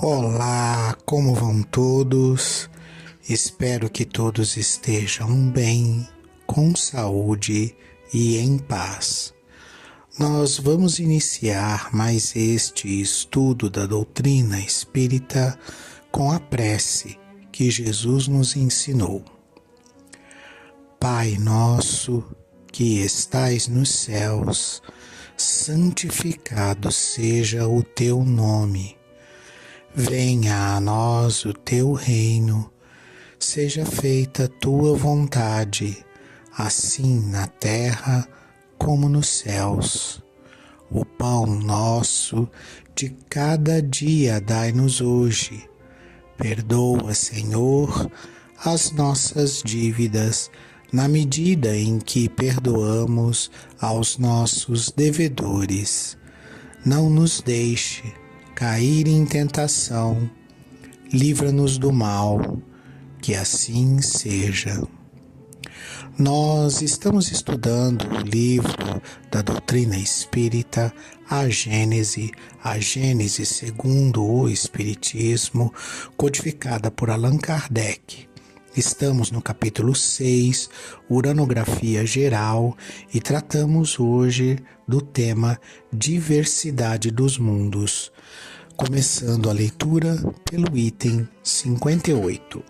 Olá, como vão todos? Espero que todos estejam bem, com saúde e em paz. Nós vamos iniciar mais este estudo da doutrina espírita com a prece que Jesus nos ensinou. Pai nosso, que estais nos céus, santificado seja o teu nome. Venha a nós o teu reino, seja feita a tua vontade, assim na terra como nos céus. O pão nosso de cada dia dai-nos hoje. Perdoa, Senhor, as nossas dívidas, na medida em que perdoamos aos nossos devedores. Não nos deixe cair em tentação, livra-nos do mal, que assim seja. Nós estamos estudando o livro da doutrina espírita, a Gênese segundo o Espiritismo, codificada por Allan Kardec. Estamos no capítulo 6, Uranografia Geral, e tratamos hoje do tema Diversidade dos Mundos, começando a leitura pelo item 58.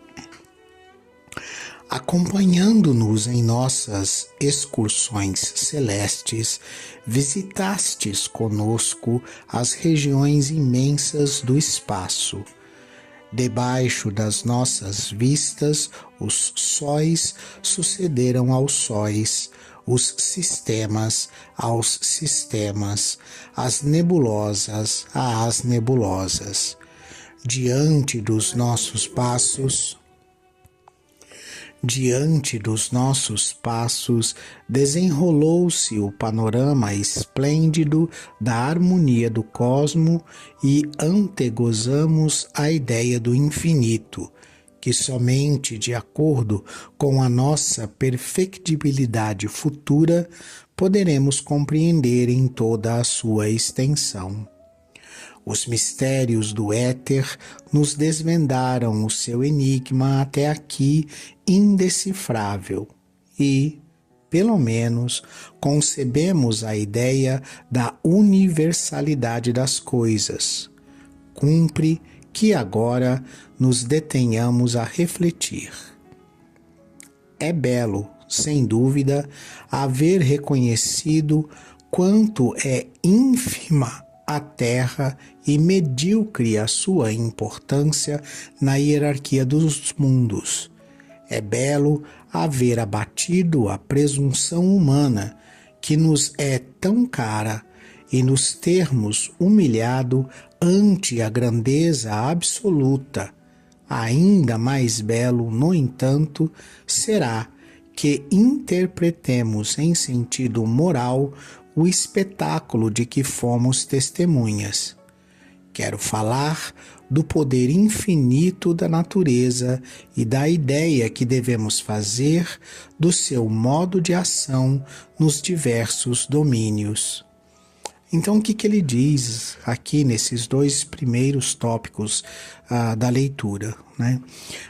Acompanhando-nos em nossas excursões celestes, visitastes conosco as regiões imensas do espaço. Debaixo das nossas vistas, os sóis sucederam aos sóis, os sistemas aos sistemas, as nebulosas às nebulosas. Diante dos nossos passos, desenrolou-se o panorama esplêndido da harmonia do cosmo e antegozamos a ideia do infinito, que somente de acordo com a nossa perfectibilidade futura poderemos compreender em toda a sua extensão. Os mistérios do éter nos desvendaram o seu enigma até aqui indecifrável e, pelo menos, concebemos a ideia da universalidade das coisas. Cumpre que agora nos detenhamos a refletir. É belo, sem dúvida, haver reconhecido quanto é ínfima a Terra e medíocre a sua importância na hierarquia dos mundos. É belo haver abatido a presunção humana, que nos é tão cara, e nos termos humilhado ante a grandeza absoluta. Ainda mais belo, no entanto, será que interpretemos em sentido moral o espetáculo de que fomos testemunhas. Quero falar do poder infinito da natureza e da ideia que devemos fazer do seu modo de ação nos diversos domínios. Então, o que ele diz aqui nesses dois primeiros tópicos da leitura, né?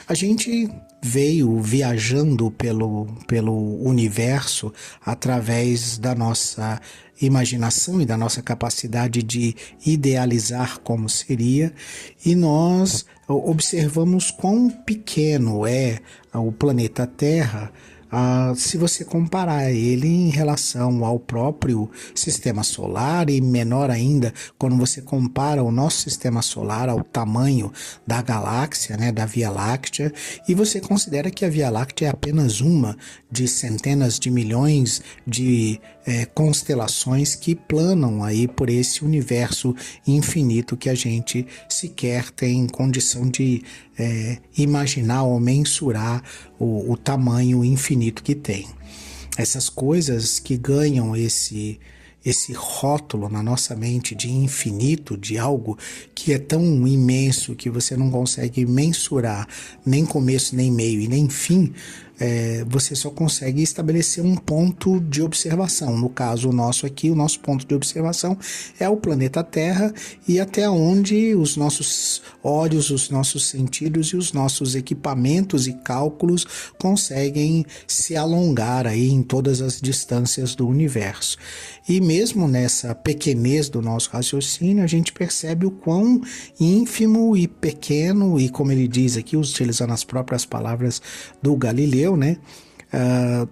A gente veio viajando pelo universo através da nossa imaginação e da nossa capacidade de idealizar como seria, e nós observamos quão pequeno é o planeta Terra, se você comparar ele em relação ao próprio sistema solar, e menor ainda quando você compara o nosso sistema solar ao tamanho da galáxia, né, da Via Láctea, e você considera que a Via Láctea é apenas uma de centenas de milhões de constelações que planam aí por esse universo infinito que a gente sequer tem condição de imaginar ou mensurar o tamanho infinito que tem. Essas coisas que ganham esse rótulo na nossa mente de infinito, de algo que é tão imenso que você não consegue mensurar nem começo, nem meio e nem fim, você só consegue estabelecer um ponto de observação. No caso nosso aqui, o nosso ponto de observação é o planeta Terra e até onde os nossos olhos, os nossos sentidos e os nossos equipamentos e cálculos conseguem se alongar aí em todas as distâncias do universo. E mesmo nessa pequenez do nosso raciocínio, a gente percebe o quão ínfimo e pequeno, e como ele diz aqui, utilizando as próprias palavras do Galileu, né?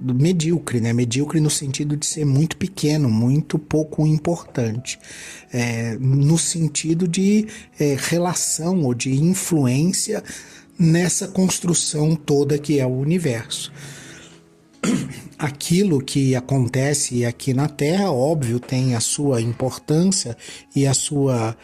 Medíocre, né? Medíocre no sentido de ser muito pequeno, muito pouco importante, no sentido de relação ou de influência nessa construção toda que é o universo. Aquilo que acontece aqui na Terra, óbvio, tem a sua importância e a sua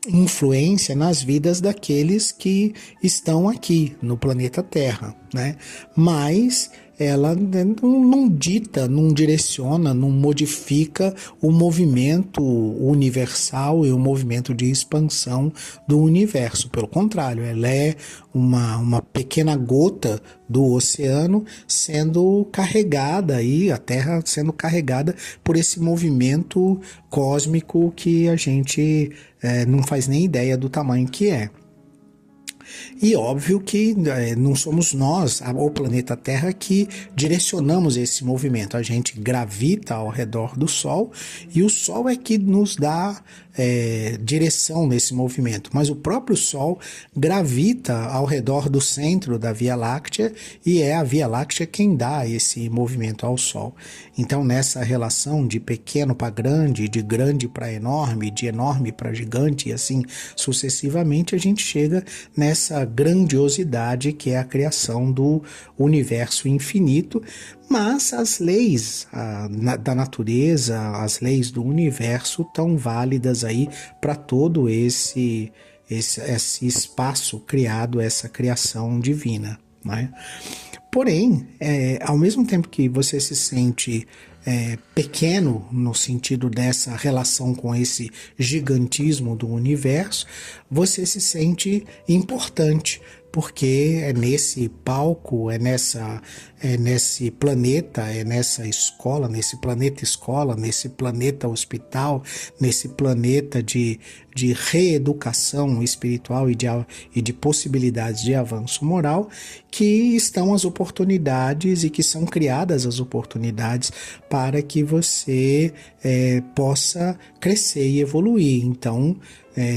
influência nas vidas daqueles que estão aqui no planeta Terra, né? Mas ela não dita, não direciona, não modifica o movimento universal e o movimento de expansão do universo. Pelo contrário, ela é uma pequena gota do oceano sendo carregada aí, a Terra sendo carregada por esse movimento cósmico que a gente não faz nem ideia do tamanho que é. E óbvio que não somos nós, o planeta Terra, que direcionamos esse movimento. A gente gravita ao redor do Sol e o Sol é que nos dá direção nesse movimento. Mas o próprio Sol gravita ao redor do centro da Via Láctea e é a Via Láctea quem dá esse movimento ao Sol. Então, nessa relação de pequeno para grande, de grande para enorme, de enorme para gigante e assim sucessivamente, a gente chega nessa grandiosidade que é a criação do universo infinito, mas as leis da natureza, as leis do universo estão válidas aí para todo esse espaço criado, essa criação divina, né? Porém, ao mesmo tempo que você se sente pequeno no sentido dessa relação com esse gigantismo do universo, você se sente importante, porque é nesse palco, é nesse planeta, é nessa escola, nesse planeta escola, nesse planeta hospital, nesse planeta de reeducação espiritual e de possibilidades de avanço moral, que estão as oportunidades e que são criadas as oportunidades para que você possa crescer e evoluir. Então,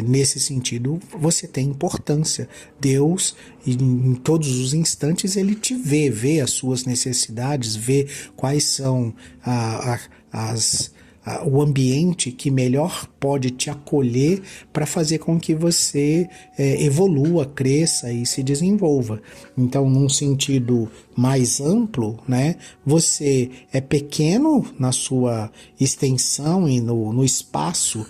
nesse sentido, você tem importância. Deus, em todos os instantes, ele te vê as suas necessidades, vê quais são o ambiente que melhor pode te acolher para fazer com que você evolua, cresça e se desenvolva. Então, num sentido mais amplo, né, você é pequeno na sua extensão e no espaço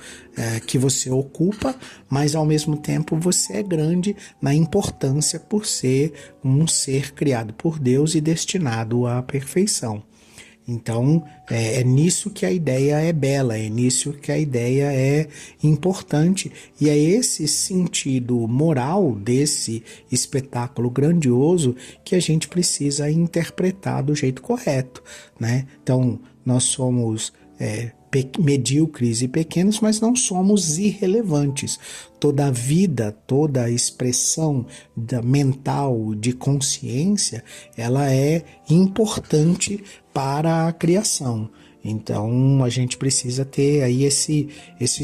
que você ocupa, mas ao mesmo tempo você é grande na importância por ser um ser criado por Deus e destinado à perfeição. Então, é nisso que a ideia é bela, é nisso que a ideia é importante, e é esse sentido moral desse espetáculo grandioso que a gente precisa interpretar do jeito correto, né? Então, nós somos medíocres e pequenos, mas não somos irrelevantes. Toda a vida, toda a expressão mental de consciência, ela é importante para a criação. Então, a gente precisa ter aí esse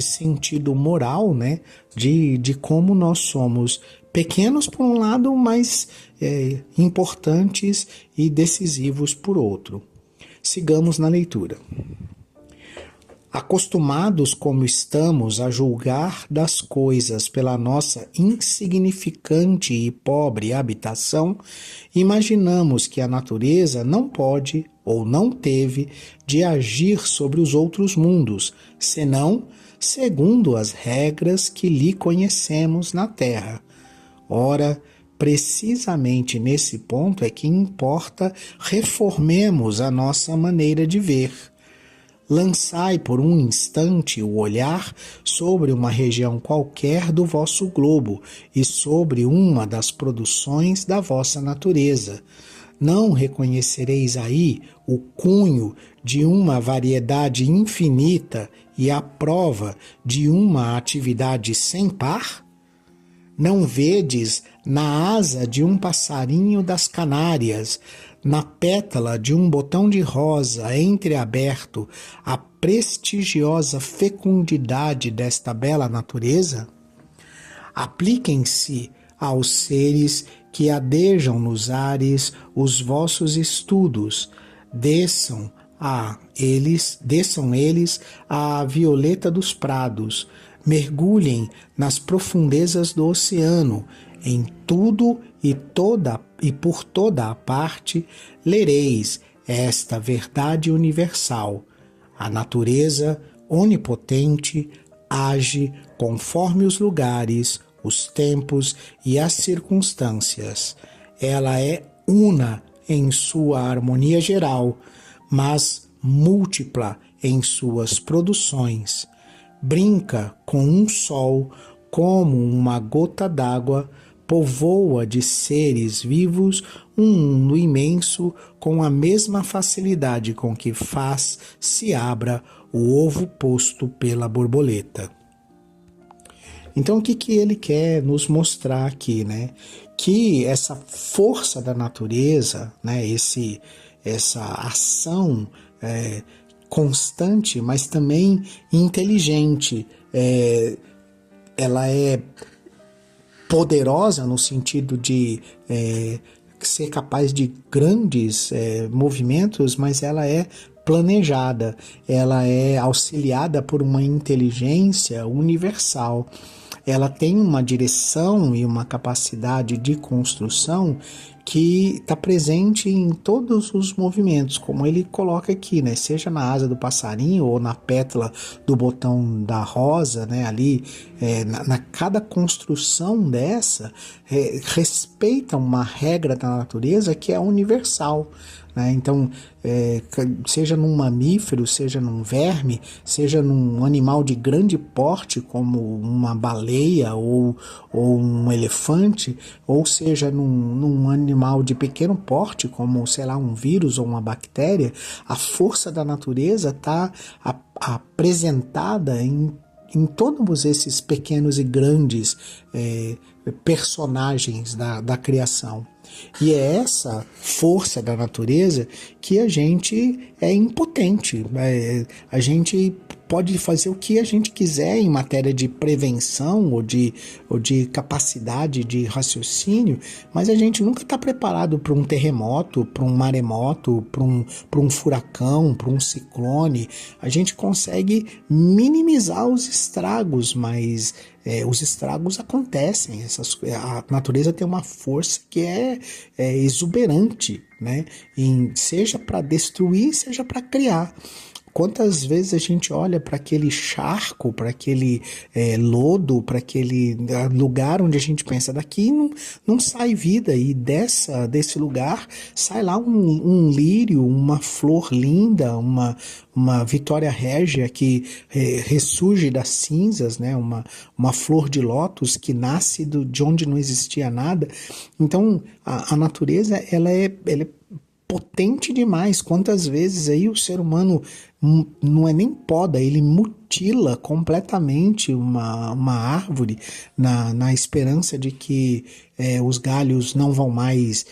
sentido moral, né, de como nós somos pequenos por um lado, mas importantes e decisivos por outro. Sigamos na leitura. Acostumados como estamos a julgar das coisas pela nossa insignificante e pobre habitação, imaginamos que a natureza não pode ou não teve de agir sobre os outros mundos, senão segundo as regras que lhe conhecemos na Terra. Ora, precisamente nesse ponto é que importa reformemos a nossa maneira de ver. Lançai por um instante o olhar sobre uma região qualquer do vosso globo e sobre uma das produções da vossa natureza. Não reconhecereis aí o cunho de uma variedade infinita e a prova de uma atividade sem par? Não vedes na asa de um passarinho das Canárias, na pétala de um botão de rosa entreaberto, a prestigiosa fecundidade desta bela natureza? Apliquem-se aos seres que adejam nos ares os vossos estudos, desçam eles à violeta dos prados, mergulhem nas profundezas do oceano, em tudo e por toda a parte lereis esta verdade universal. A natureza onipotente age conforme os lugares, os tempos e as circunstâncias. Ela é una em sua harmonia geral, mas múltipla em suas produções. Brinca com um sol como uma gota d'água, povoa de seres vivos um mundo imenso com a mesma facilidade com que faz se abra o ovo posto pela borboleta. Então, o que ele quer nos mostrar aqui, né? Que essa força da natureza, né? Essa ação constante, mas também inteligente, ela é poderosa no sentido de ser capaz de grandes movimentos, mas ela é planejada, ela é auxiliada por uma inteligência universal. Ela tem uma direção e uma capacidade de construção que está presente em todos os movimentos, como ele coloca aqui, né? Seja na asa do passarinho ou na pétala do botão da rosa, né? Ali, na cada construção dessa, respeita uma regra da natureza que é universal. Então, seja num mamífero, seja num verme, seja num animal de grande porte, como uma baleia ou um elefante, ou seja num animal de pequeno porte, como, sei lá, um vírus ou uma bactéria, a força da natureza está apresentada em todos esses pequenos e grandes personagens da criação. E é essa força da natureza que a gente é impotente. A gente pode fazer o que a gente quiser em matéria de prevenção ou de capacidade de raciocínio, mas a gente nunca está preparado para um terremoto, para um maremoto, para um furacão, para um ciclone. A gente consegue minimizar os estragos, mas os estragos acontecem. A natureza tem uma força que é exuberante, né? Seja para destruir, seja para criar. Quantas vezes a gente olha para aquele charco, para aquele lodo, para aquele lugar onde a gente pensa, daqui não sai vida, e desse lugar sai lá um lírio, uma flor linda, uma vitória régia que ressurge das cinzas, né? Uma flor de lótus que nasce de onde não existia nada. Então, a natureza, ela é potente demais. Quantas vezes aí o ser humano não é nem poda, ele mutila completamente uma árvore na esperança de que os galhos não vão mais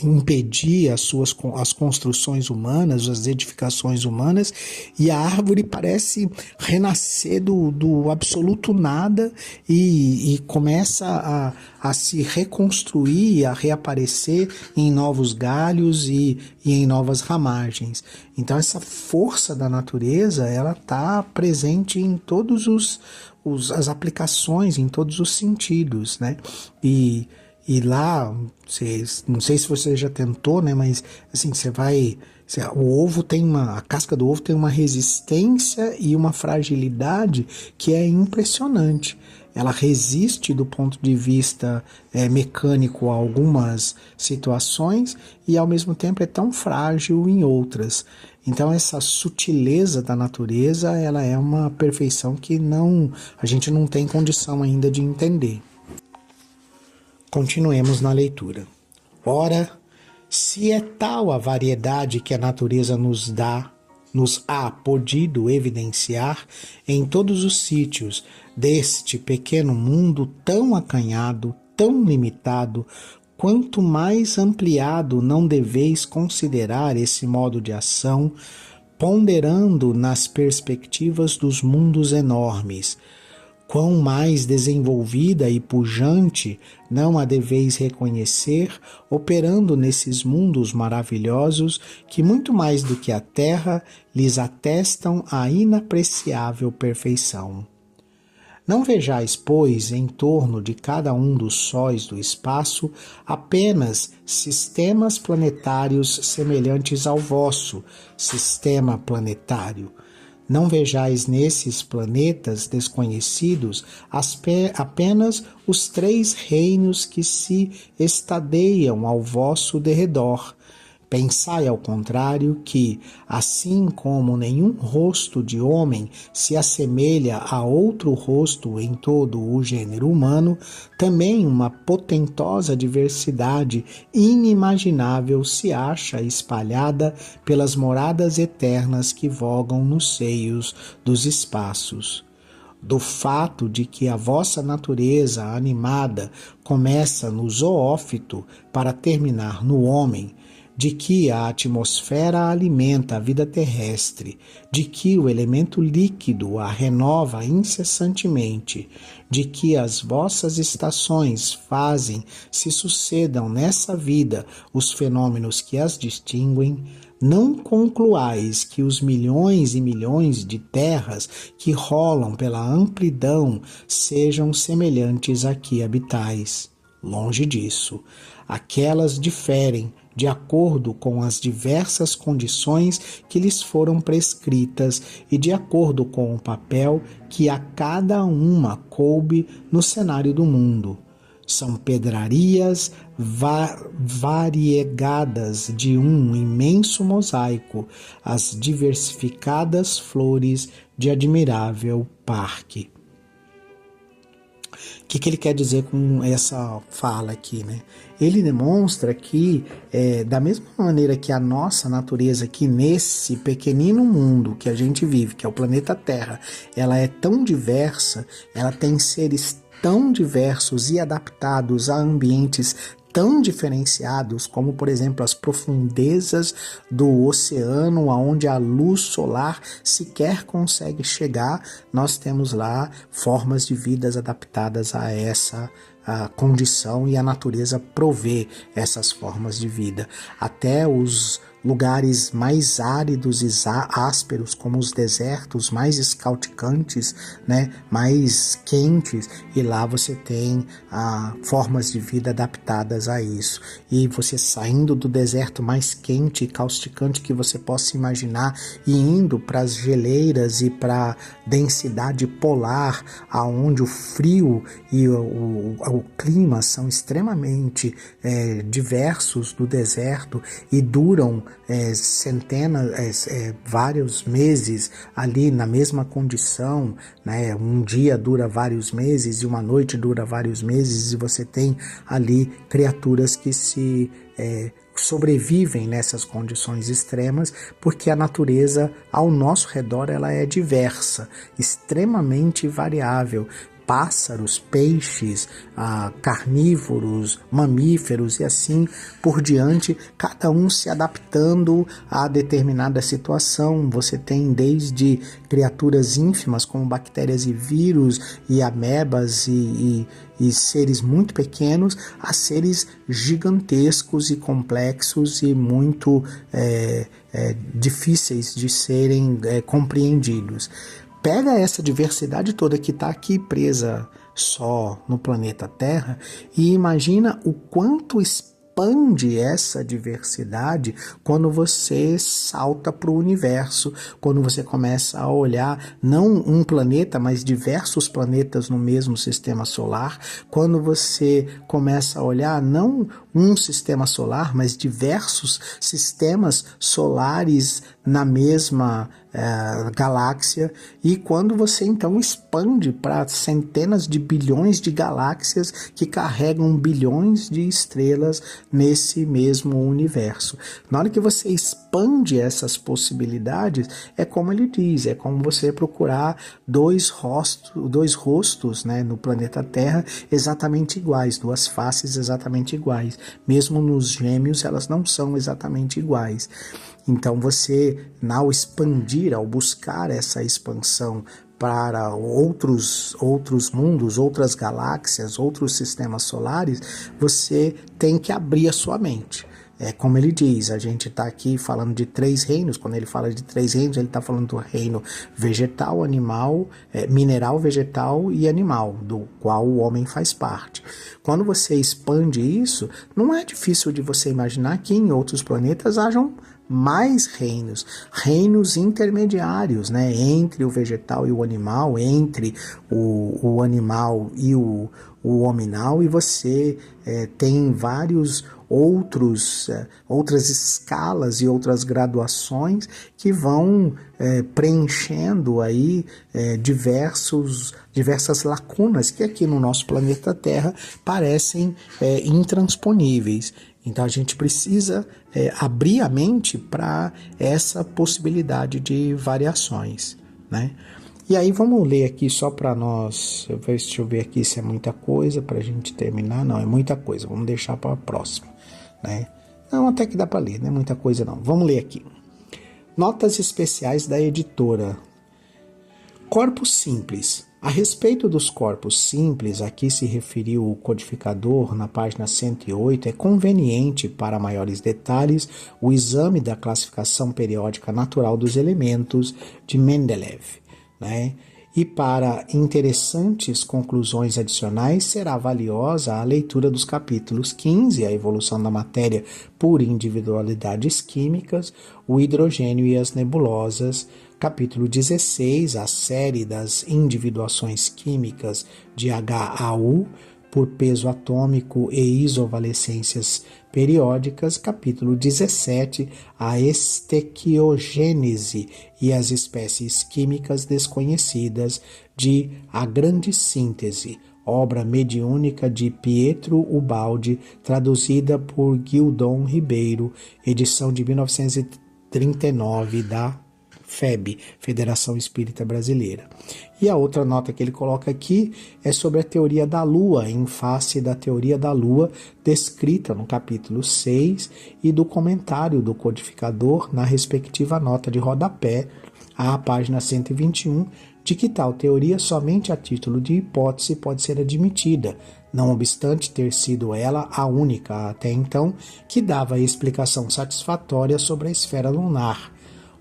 impedir as construções humanas, as edificações humanas, e a árvore parece renascer do absoluto nada e começa a se reconstruir, a reaparecer em novos galhos e em novas ramagens. Então essa força da natureza, ela está presente em todos as aplicações, em todos os sentidos, né? E lá, não sei se você já tentou, né? Mas assim, a casca do ovo tem uma resistência e uma fragilidade que é impressionante. Ela resiste do ponto de vista mecânico a algumas situações e ao mesmo tempo é tão frágil em outras. Então essa sutileza da natureza, ela é uma perfeição que a gente não tem condição ainda de entender. Continuemos na leitura. Ora, Se é tal a variedade que a natureza nos há podido evidenciar em todos os sítios deste pequeno mundo tão acanhado, tão limitado, quanto mais ampliado não deveis considerar esse modo de ação, ponderando nas perspectivas dos mundos enormes. Quão mais desenvolvida e pujante não a deveis reconhecer, operando nesses mundos maravilhosos que, muito mais do que a terra, lhes atestam a inapreciável perfeição. Não vejais, pois, em torno de cada um dos sóis do espaço apenas sistemas planetários semelhantes ao vosso sistema planetário. Não vejais nesses planetas desconhecidos apenas os 3 reinos que se estadeiam ao vosso derredor. Pensai, ao contrário, que, assim como nenhum rosto de homem se assemelha a outro rosto em todo o gênero humano, também uma potentosa diversidade inimaginável se acha espalhada pelas moradas eternas que vogam nos seios dos espaços. Do fato de que a vossa natureza animada começa no zoófito para terminar no homem, de que a atmosfera alimenta a vida terrestre, de que o elemento líquido a renova incessantemente, de que as vossas estações fazem se sucedam nessa vida os fenômenos que as distinguem, não concluais que os milhões e milhões de terras que rolam pela amplidão sejam semelhantes a que habitais. Longe disso. Aquelas diferem de acordo com as diversas condições que lhes foram prescritas e de acordo com o papel que a cada uma coube no cenário do mundo. São pedrarias variegadas de um imenso mosaico, as diversificadas flores de admirável parque. O que ele quer dizer com essa fala aqui, né? Ele demonstra que, da mesma maneira que a nossa natureza aqui nesse pequenino mundo que a gente vive, que é o planeta Terra, ela é tão diversa, ela tem seres tão diversos e adaptados a ambientes tão diferenciados, como por exemplo as profundezas do oceano, aonde a luz solar sequer consegue chegar, nós temos lá formas de vidas adaptadas a essa condição, e a natureza provê essas formas de vida. Até os lugares mais áridos e ásperos, como os desertos mais escalticantes, né, mais quentes, e lá você tem formas de vida adaptadas a isso. E você saindo do deserto mais quente e causticante que você possa imaginar e indo para as geleiras e para a densidade polar, aonde o frio e o clima são extremamente diversos do deserto e duram centenas, vários meses ali na mesma condição, né? Um dia dura vários meses e uma noite dura vários meses, e você tem ali criaturas que sobrevivem nessas condições extremas, porque a natureza ao nosso redor ela é diversa, extremamente variável. Pássaros, peixes, carnívoros, mamíferos e assim por diante, cada um se adaptando a determinada situação. Você tem desde criaturas ínfimas como bactérias e vírus e amebas e seres muito pequenos, a seres gigantescos e complexos e muito difíceis de serem compreendidos. Pega essa diversidade toda que está aqui presa só no planeta Terra e imagina o quanto expande essa diversidade quando você salta para o universo, quando você começa a olhar não um planeta, mas diversos planetas no mesmo sistema solar, quando você começa a olhar não um sistema solar, mas diversos sistemas solares na mesma galáxia, e quando você então expande para centenas de bilhões de galáxias que carregam bilhões de estrelas nesse mesmo universo. Na hora que você expande essas possibilidades, é como ele diz, é como você procurar dois rostos, né, no planeta Terra exatamente iguais, duas faces exatamente iguais. Mesmo nos gêmeos, elas não são exatamente iguais. Então você, ao expandir, ao buscar essa expansão para outros mundos, outras galáxias, outros sistemas solares, você tem que abrir a sua mente. É como ele diz, a gente está aqui falando de 3 reinos. Quando ele fala de 3 reinos, ele está falando do reino vegetal, animal, mineral, vegetal e animal, do qual o homem faz parte. Quando você expande isso, não é difícil de você imaginar que em outros planetas hajam mais reinos intermediários, né, entre o vegetal e o animal, entre o animal e o hominal, e você tem vários outras escalas e outras graduações que vão preenchendo aí diversas lacunas que aqui no nosso planeta Terra parecem intransponíveis. Então a gente precisa abrir a mente para essa possibilidade de variações, né? E aí vamos ler aqui só para nós, deixa eu ver aqui se é muita coisa para a gente terminar. Não, é muita coisa, vamos deixar para a próxima, né? Não, até que dá para ler, não é muita coisa não. Vamos ler aqui. Notas especiais da editora. Corpos simples. A respeito dos corpos simples, a que se referiu o codificador na página 108, é conveniente, para maiores detalhes, o exame da classificação periódica natural dos elementos de Mendeleev, né? E para interessantes conclusões adicionais, será valiosa a leitura dos capítulos 15, a evolução da matéria por individualidades químicas, o hidrogênio e as nebulosas, capítulo 16, a série das individuações químicas de HAU por peso atômico e isovalescências periódicas, capítulo 17, a estequiogênese e as espécies químicas desconhecidas de A Grande Síntese, obra mediúnica de Pietro Ubaldi, traduzida por Gildon Ribeiro, edição de 1939 da FEB, Federação Espírita Brasileira. E a outra nota que ele coloca aqui é sobre a teoria da Lua, em face da teoria da Lua descrita no capítulo 6 e do comentário do codificador na respectiva nota de rodapé, à página 121, de que tal teoria somente a título de hipótese pode ser admitida, não obstante ter sido ela a única até então que dava explicação satisfatória sobre a esfera lunar.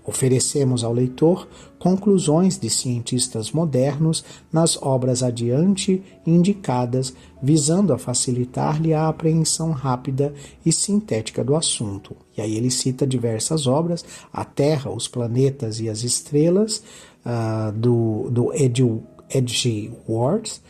Oferecemos ao leitor conclusões de cientistas modernos nas obras adiante indicadas, visando a facilitar-lhe a apreensão rápida e sintética do assunto. E aí ele cita diversas obras, A Terra, os Planetas e as Estrelas, do Edgeworth,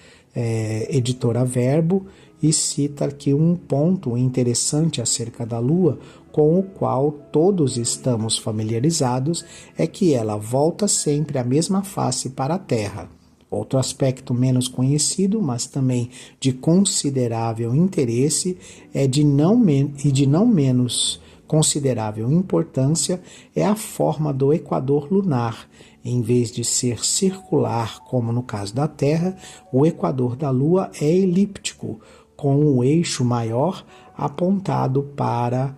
editora Verbo, e cita aqui um ponto interessante acerca da Lua, com o qual todos estamos familiarizados, é que ela volta sempre a mesma face para a Terra. Outro aspecto menos conhecido, mas também de considerável interesse, e de não menos considerável importância, é a forma do equador lunar. Em vez de ser circular, como no caso da Terra, o equador da Lua é elíptico, com o eixo maior apontado para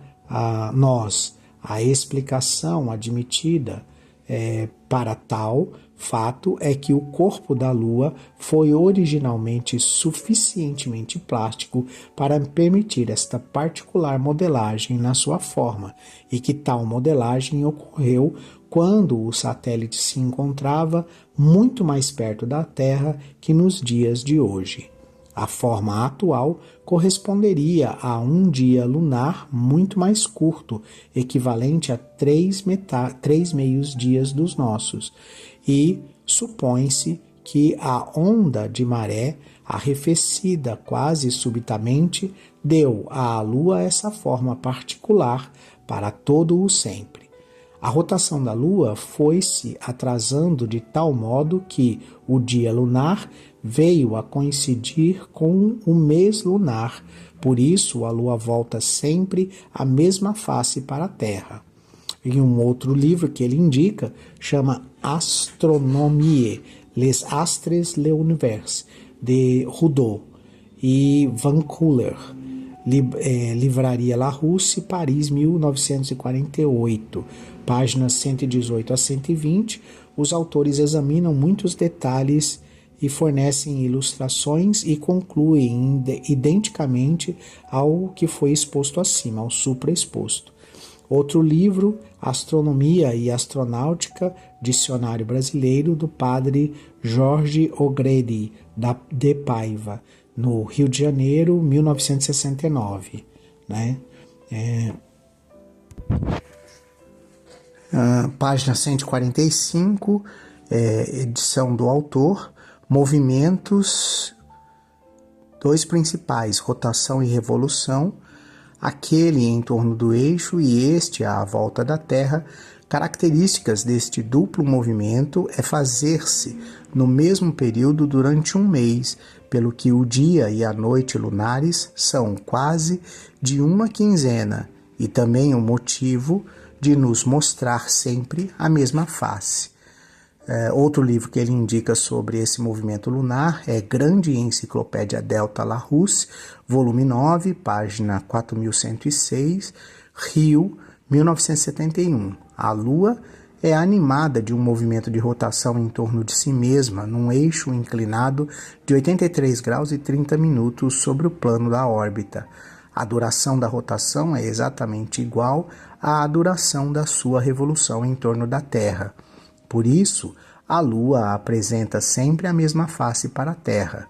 nós. A explicação admitida para tal fato é que o corpo da Lua foi originalmente suficientemente plástico para permitir esta particular modelagem na sua forma, e que tal modelagem ocorreu quando o satélite se encontrava muito mais perto da Terra que nos dias de hoje. A forma atual corresponderia a um dia lunar muito mais curto, equivalente a 3 meios dias dos nossos, e supõe-se que a onda de maré arrefecida quase subitamente, deu à Lua essa forma particular para todo o sempre. A rotação da Lua foi-se atrasando de tal modo que o dia lunar veio a coincidir com o mês lunar. Por isso, a Lua volta sempre a mesma face para a Terra. Em um outro livro que ele indica, chama Astronomie, Les Astres, l'Univers, de Rudot e Vancouver, Livraria Larousse, Paris, 1948, páginas 118 a 120. Os autores examinam muitos detalhes e fornecem ilustrações e concluem identicamente ao que foi exposto acima, ao supraexposto. Outro livro, Astronomia e Astronáutica, Dicionário Brasileiro, do padre Jorge O'Grady, de Paiva, no Rio de Janeiro, 1969. Né? Página 145, edição do autor, movimentos, dois principais, rotação e revolução, aquele em torno do eixo e este à volta da Terra. Características deste duplo movimento é fazer-se no mesmo período durante um mês, pelo que o dia e a noite lunares são quase de uma quinzena, e também o motivo de nos mostrar sempre a mesma face. Outro livro que ele indica sobre esse movimento lunar é Grande Enciclopédia Delta Larousse, volume 9, página 4106, Rio, 1971. A Lua é animada de um movimento de rotação em torno de si mesma, num eixo inclinado de 83 graus e 30 minutos sobre o plano da órbita. A duração da rotação é exatamente igual à duração da sua revolução em torno da Terra. Por isso, a Lua apresenta sempre a mesma face para a Terra.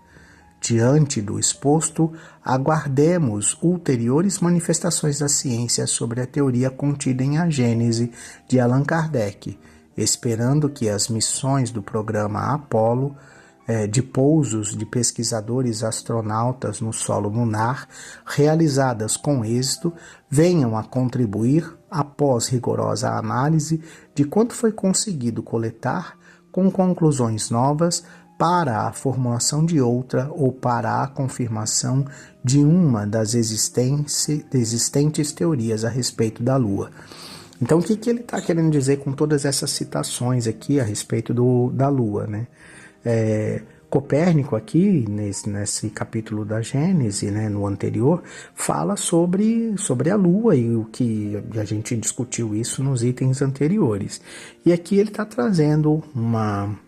Diante do exposto, aguardemos ulteriores manifestações da ciência sobre a teoria contida em A Gênese, de Allan Kardec, esperando que as missões do programa Apollo, de pousos de pesquisadores astronautas no solo lunar, realizadas com êxito, venham a contribuir, após rigorosa análise de quanto foi conseguido coletar, com conclusões novas, para a formulação de outra ou para a confirmação de uma das existentes teorias a respeito da Lua. Então, o que ele está querendo dizer com todas essas citações aqui a respeito da Lua, né? Copérnico aqui, nesse capítulo da Gênese, né, no anterior, fala sobre a Lua e o que a gente discutiu isso nos itens anteriores. E aqui ele está trazendo uma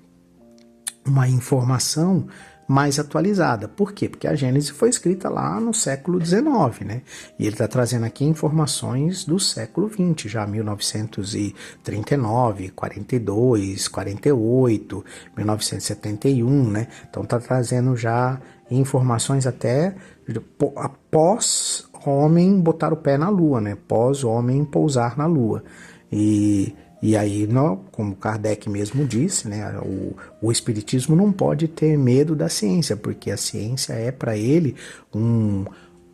informação mais atualizada. Por quê? Porque a Gênese foi escrita lá no século XIX, né? E ele está trazendo aqui informações do século XX, já 1939, 42, 48, 1971, né? Então está trazendo já informações até após homem botar o pé na Lua, né? Pós homem pousar na Lua. E aí, como Kardec mesmo disse, né, o Espiritismo não pode ter medo da ciência, porque a ciência é para ele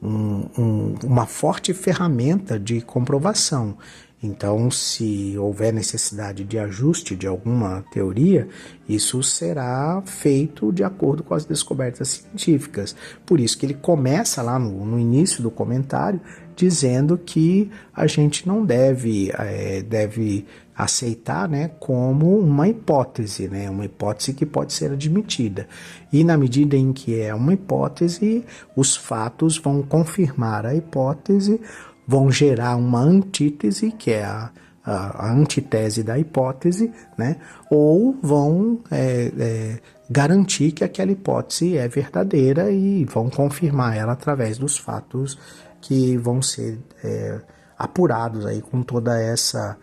uma forte ferramenta de comprovação. Então, se houver necessidade de ajuste de alguma teoria, isso será feito de acordo com as descobertas científicas. Por isso que ele começa lá no início do comentário dizendo que a gente não deve aceitar, né, como uma hipótese, né, uma hipótese que pode ser admitida. E na medida em que é uma hipótese, os fatos vão confirmar a hipótese, vão gerar uma antítese, que é a antitese da hipótese, né? Ou vão garantir que aquela hipótese é verdadeira e vão confirmar ela através dos fatos que vão ser apurados aí com toda essa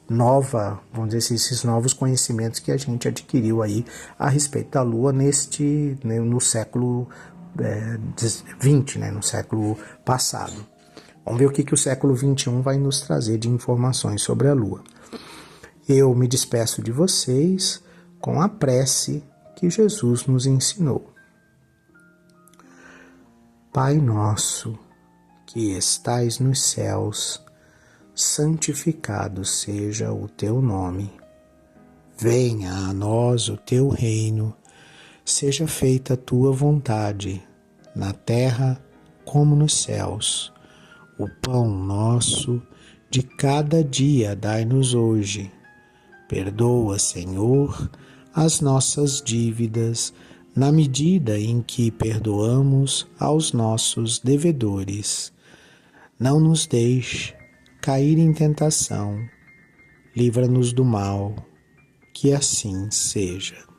nova, vamos dizer assim, esses novos conhecimentos que a gente adquiriu aí a respeito da Lua no século XX, né? No século passado. Vamos ver o que o século XXI vai nos trazer de informações sobre a Lua. Eu me despeço de vocês com a prece que Jesus nos ensinou. Pai nosso, que estais nos céus, santificado seja o teu nome. Venha a nós o teu reino, seja feita a tua vontade, na terra como nos céus. O pão nosso de cada dia dai-nos hoje. Perdoa, Senhor, as nossas dívidas, na medida em que perdoamos aos nossos devedores. Não nos deixe cair em tentação, livra-nos do mal, que assim seja.